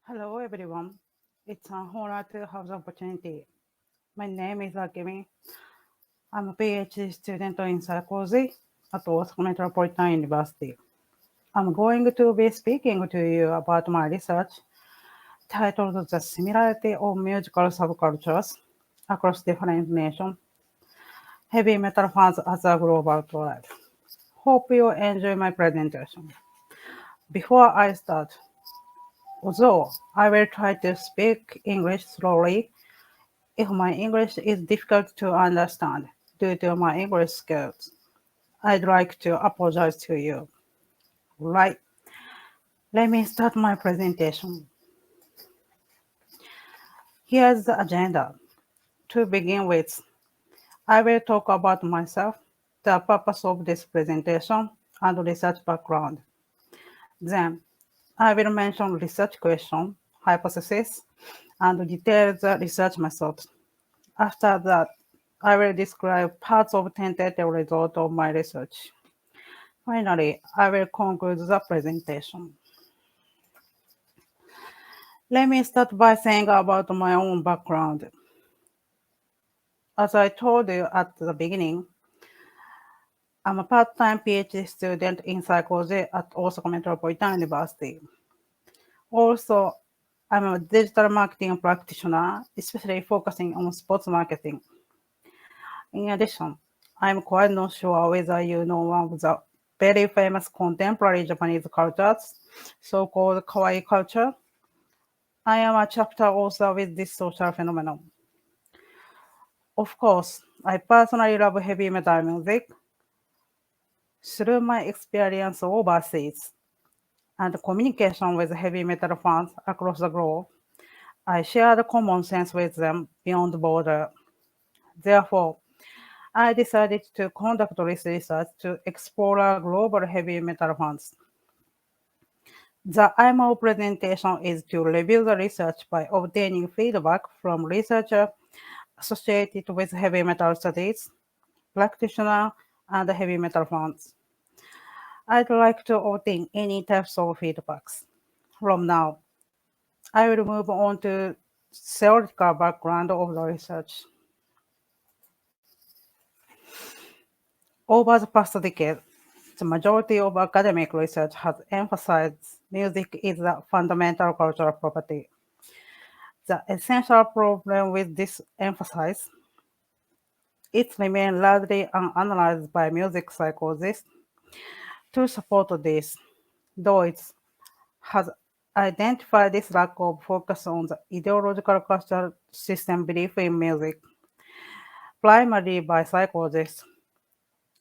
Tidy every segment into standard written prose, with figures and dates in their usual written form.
Hello everyone. It's an honor to have the opportunity. My name is Akemi. I'm a PhD student in psychology at Osaka Metropolitan University. I'm going to be speaking to you about my research titled The Similarity of Musical Subcultures Across Different Nations, Heavy Metal Fans as a Global Tribe. Hope you enjoy my presentation. Before I start, although I will try to speak English slowly, if my English is difficult to understand due to my English skills, I'd like to apologize to you. Right, let me start my presentation. Here's the agenda. To begin with, I will talk about myself, the purpose of this presentation, and research background. Then, I will mention research question, hypothesis, and detail the research method. After that, I will describe parts of tentative result of my research. Finally, I will conclude the presentation. Let me start by saying about my own background. As I told you at the beginning, I'm a part-time PhD student in psychology at Osaka Metropolitan University. Also, I'm a digital marketing practitioner, especially focusing on sports marketing. In addition, I'm quite not sure whether you know one of the very famous contemporary Japanese cultures, so-called kawaii culture. I am a chapter author with this social phenomenon. Of course, I personally love heavy metal music. Through my experience overseas and communication with heavy metal fans across the globe, I share the common sense with them beyond border. Therefore, I decided to conduct this research to explore global heavy metal fans. The aim of presentation is to review the research by obtaining feedback from researchers associated with heavy metal studies, practitioners, and heavy metal fans. I'd like to obtain any types of feedbacks. From now, I will move on to theoretical background of the research. Over the past decade, the majority of academic research has emphasized music is a fundamental cultural property. The essential problem with this emphasis it remains largely unanalyzed by music psychologists. To support this, Deutsch has identified this lack of focus on the ideological cultural system belief in music, primarily by psychologists,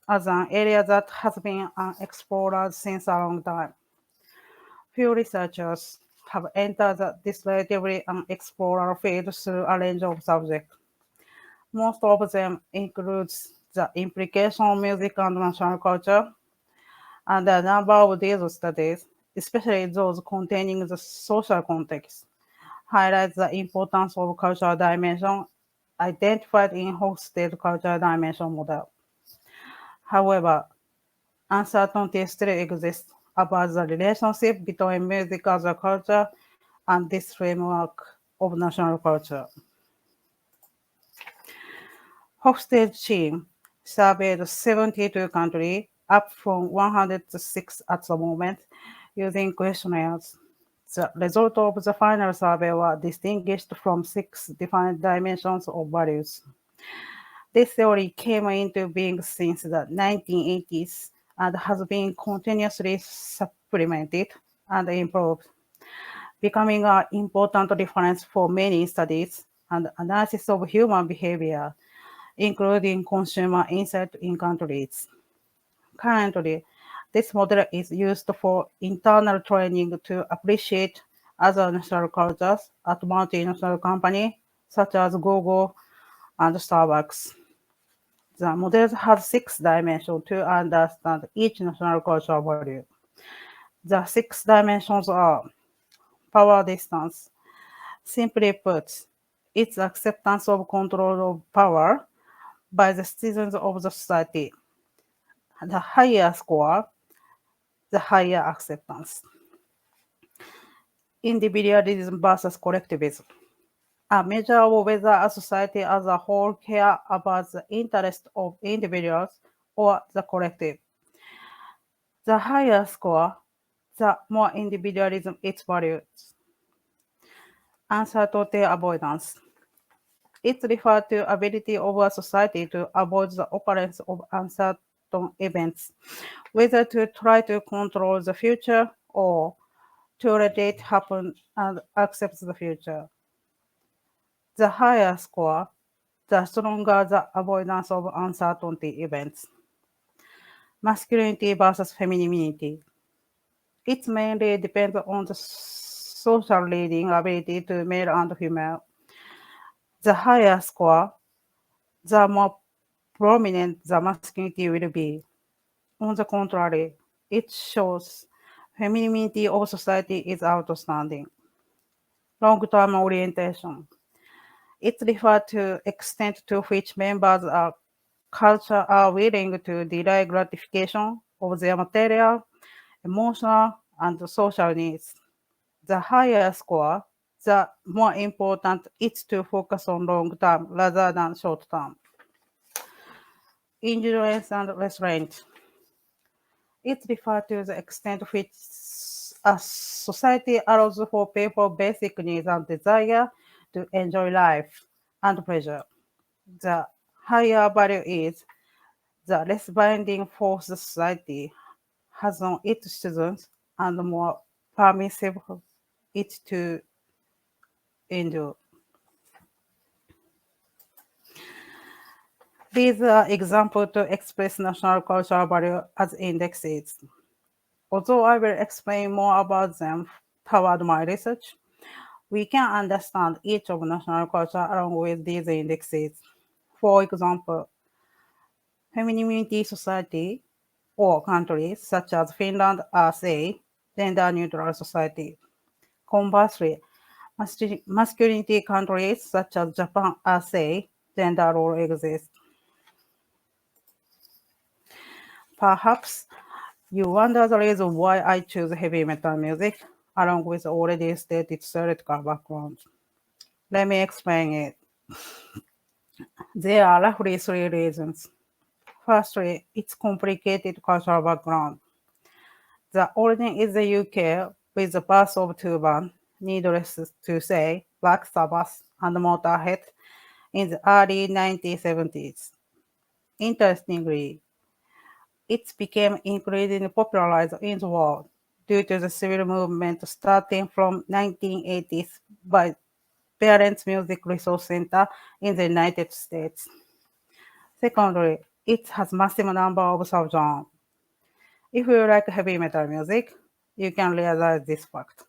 as an area that has been unexplored since a long time. Few researchers have entered this relatively unexplored field through a range of subjects. Most of them includes the implication of music and national culture, and a number of these studies, especially those containing the social context, highlight the importance of cultural dimension identified in Hofstede's cultural dimension model. However, uncertainty still exists about the relationship between music as a culture and this framework of national culture. Hofstede team surveyed 72 countries, up from 106 at the moment, using questionnaires. The results of the final survey were distinguished from 6 different dimensions of values. This theory came into being since the 1980s and has been continuously supplemented and improved, becoming an important reference for many studies and analysis of human behavior, including consumer insight in countries. Currently, this model is used for internal training to appreciate other national cultures at multinational companies such as Google and Starbucks. The model has 6 dimensions to understand each national cultural value. The 6 dimensions are power distance. Simply put, it's acceptance of control of power by the citizens of the society. The higher score, the higher acceptance. individualism versus collectivism. A measure of whether a society as a whole care about the interest of individuals or the collective. The higher score, the more individualism is valued. Uncertainty avoidance. It refers to ability of a society to avoid the occurrence of uncertain events, whether to try to control the future or to let it happen and accept the future. The higher score, the stronger the avoidance of uncertainty events. Masculinity versus femininity. It mainly depends on the social reading ability to male and female. The higher score, the more prominent the masculinity will be. On the contrary, it shows femininity of society is outstanding. Long-term orientation. It refers to extent to which members of culture are willing to delay gratification of their material, emotional, and social needs. The higher score, the more important it's to focus on long term rather than short term. Endurance and restraint. It refers to the extent to which a society allows for people basic needs and desire to enjoy life and pleasure. The higher value is the less binding force the society has on its citizens and the more permissive it to endure. These are examples to express national cultural value as indexes. Although I will explain more about them toward my research, we can understand each of national culture along with these indexes. For example, femininity society or countries such as Finland are, say, gender-neutral society. Conversely, masculinity countries such as Japan are, say, gender role exists. Perhaps you wonder the reason why I choose heavy metal music, along with already stated theoretical background. Let me explain it. There are roughly three reasons. Firstly, its complicated cultural background. The origin is the UK, with the birth of two bands, needless to say, Black Sabbath and Motorhead, in the early 1970s. Interestingly, it became increasingly popularized in the world due to the civil movement starting from 1980s by Parents Music Resource Center in the United States. Secondly, it has massive number of subgenres. If you like heavy metal music, you can realize this fact.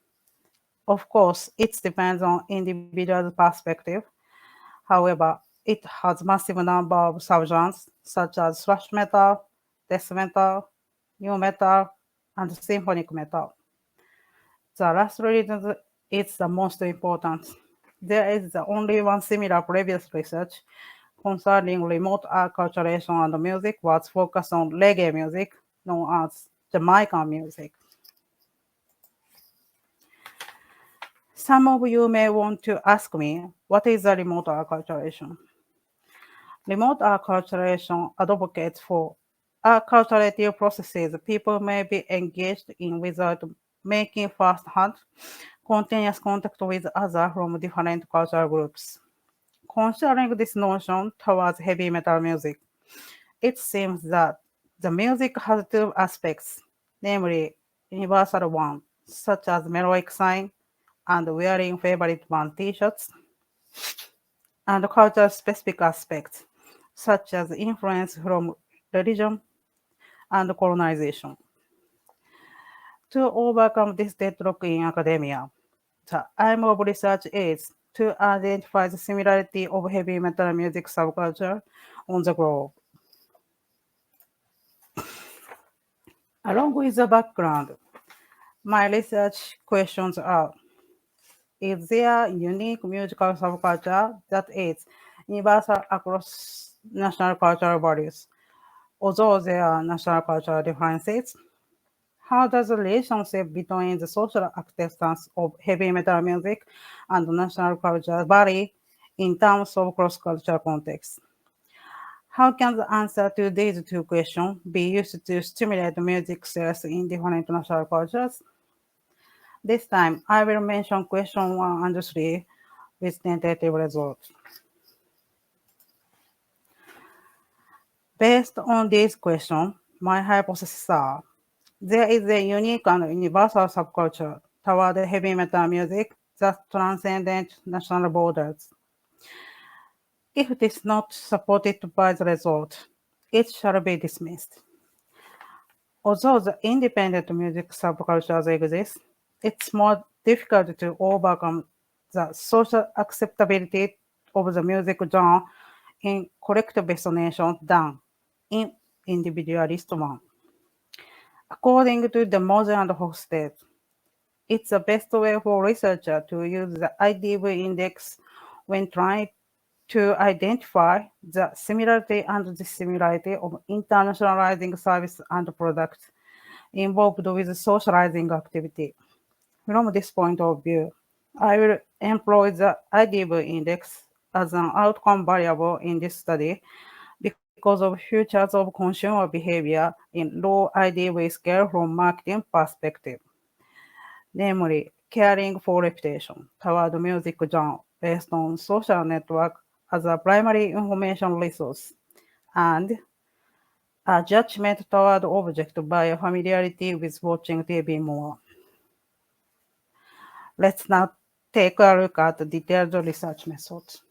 Of course, it depends on individual perspective. However, it has massive number of subgenres such as thrash metal, death metal, new metal, and symphonic metal. The last reason is the most important. There is only one similar previous research concerning remote acculturation and music was focused on reggae music, known as Jamaican music. Some of you may want to ask me, what is a remote acculturation? Remote acculturation advocates for acculturative processes people may be engaged in without making first-hand, continuous contact with others from different cultural groups. Considering this notion towards heavy metal music, it seems that the music has two aspects, namely universal one, such as melodic sign and wearing favorite band t-shirts, and culture-specific aspects, such as influence from religion and colonization. To overcome this deadlock in academia, the aim of research is to identify the similarity of heavy metal music subculture on the globe. Along with the background, my research questions are: is there a unique musical subculture that is universal across national cultural values, although there are national cultural differences? How does the relationship between the social acceptance of heavy metal music and national culture vary in terms of cross-cultural context? How can the answer to these two questions be used to stimulate music sales in different national cultures? This time, I will mention question 1 and 3 with tentative results. Based on these questions, my hypotheses are there is a unique and universal subculture toward heavy metal music that transcends national borders. If it is not supported by the result, it shall be dismissed. Although the independent music subcultures exist, it's more difficult to overcome the social acceptability of the music genre in collectivist nation than in individualist one. According to the Moser and Hofstede, it's the best way for researchers to use the IDV index when trying to identify the similarity and dissimilarity of internationalizing service and products involved with socializing activity. From this point of view, I will employ the IDV index as an outcome variable in this study because of features of consumer behavior in low IDV scale from marketing perspective, namely caring for reputation toward music genre based on social network as a primary information resource, and a judgment toward object by familiarity with watching TV more. Let's now take a look at detailed research methods.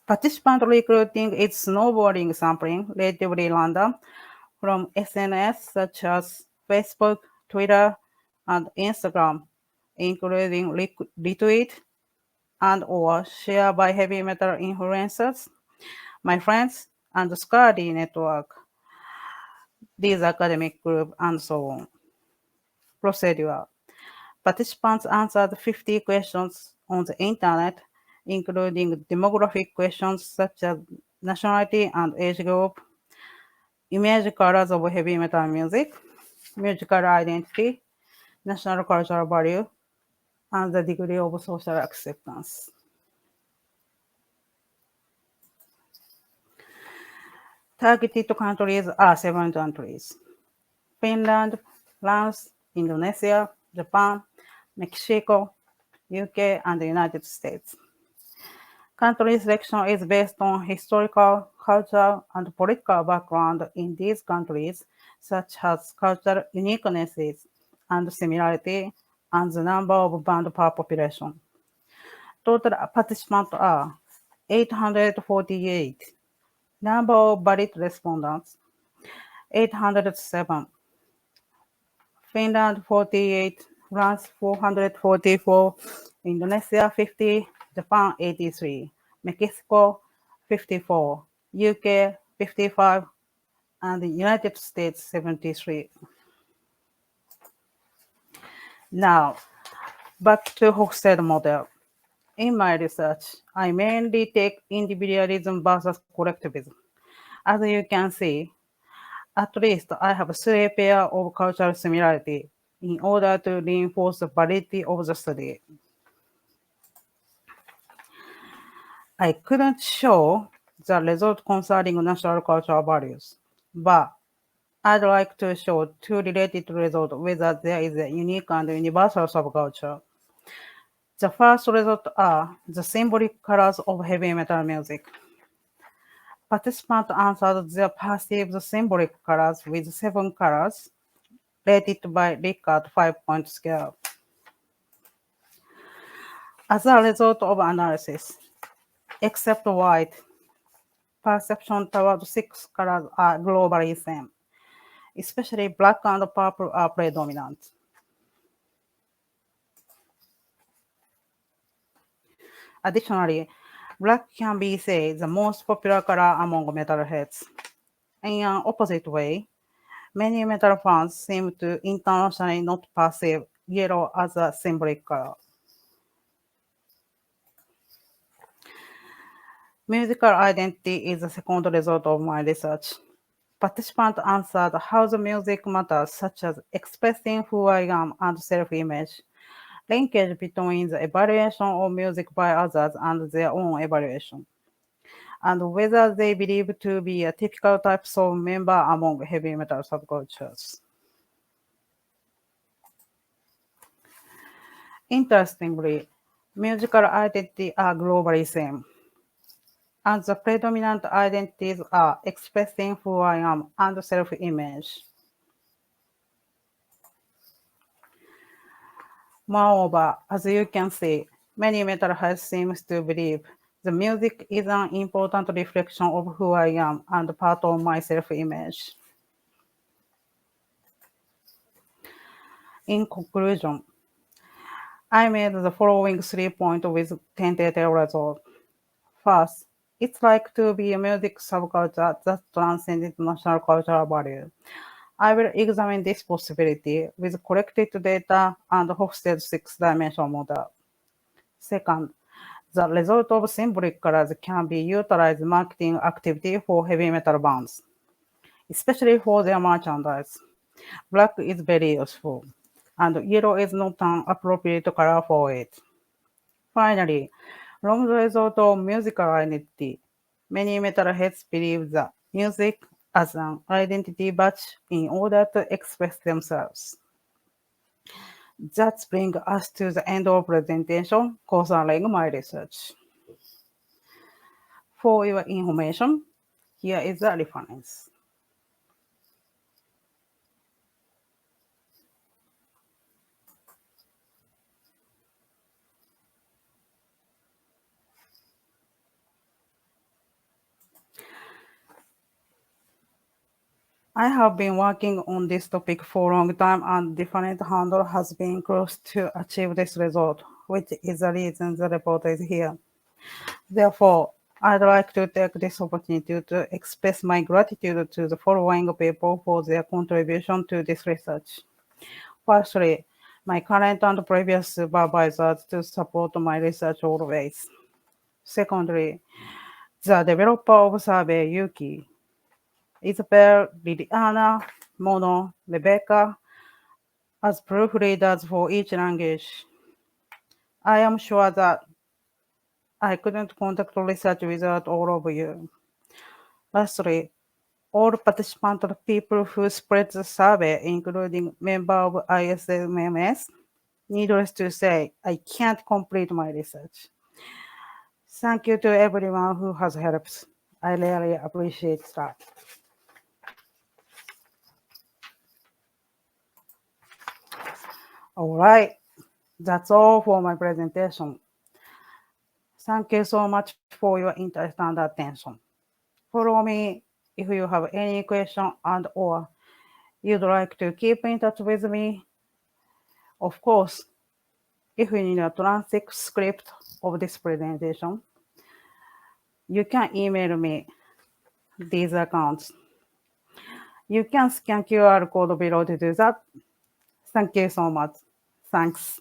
Participant recruiting is snowboarding sampling, relatively random, from SNS such as Facebook, Twitter, and Instagram, including retweet and or share by heavy metal influencers, my friends, and the scholarly network, these academic group, and so on. Procedure. Participants answered 50 questions on the internet, including demographic questions such as nationality and age group, image colors of heavy metal music, musical identity, national cultural value, and the degree of social acceptance. Targeted countries are 7 countries: Finland, France, Indonesia, Japan, Mexico, UK, and the United States. Country selection is based on historical, cultural, and political background in these countries, such as cultural uniquenesses and similarity, and the number of bands per population. Total participants are 848. Number of valid respondents, 807. Finland 48, France 444, Indonesia 50, Japan 83, Mexico 54, UK 55, and the United States 73. Now, back to Hofstede model. In my research, I mainly take individualism versus collectivism. As you can see, at least I have 3 pairs of cultural similarity in order to reinforce the validity of the study. I couldn't show the result concerning national cultural values, but I'd like to show 2 related results whether there is a unique and universal subculture. The first result are the symbolic colors of heavy metal music. Participants answered their perceived symbolic colors with 7 colors, rated by Likert 5-point scale. As a result of analysis, except white, perception toward 6 colors are globally same. Especially black and purple are predominant. Additionally, black can be said the most popular color among metalheads. In an opposite way, many metal fans seem to internationally not perceive yellow as a symbolic color. Musical identity is the second result of my research. participant answered how the music matters, such as expressing who I am and self-image, linkage between the evaluation of music by others and their own evaluation, and whether they believe to be a typical types of member among heavy metal subcultures. Interestingly, musical identity are globally same, and the predominant identities are expressing who I am and self-image. Moreover, as you can see, many metalheads seem to believe the music is an important reflection of who I am and part of my self-image. In conclusion, I made the following 3 points with tentative result. First, it's like to be a music subculture that transcends national cultural value. I will examine this possibility with collected data and Hofstede's six-dimensional model. Second, the result of symbolic colors can be utilized marketing activity for heavy metal bands, especially for their merchandise. Black is very useful, and yellow is not an appropriate color for it. Finally, from the result of musical identity, many metalheads believe that music as an identity badge in order to express themselves. That brings us to the end of presentation concerning my research. For your information, here is the reference. I have been working on this topic for a long time and different handle has been close to achieve this result, which is the reason the report is here. Therefore, I'd like to take this opportunity to express my gratitude to the following people for their contribution to this research. Firstly, my current and previous supervisors to support my research always. Secondly, the developer of survey, Yuki, Isabel, Liliana, Mono, Rebecca, as proofreaders for each language. I am sure that I couldn't conduct research without all of you. Lastly, all participant people who spread the survey, including member of ISMMS, needless to say, I can't complete my research. Thank you to everyone who has helped. I really appreciate that. All right, that's all for my presentation. Thank you so much for your interest and attention. Follow me if you have any question and or you'd like to keep in touch with me. Of course, if you need a transcript of this presentation, you can email me these accounts. You can scan QR code below to do that. Thank you so much. Thanks.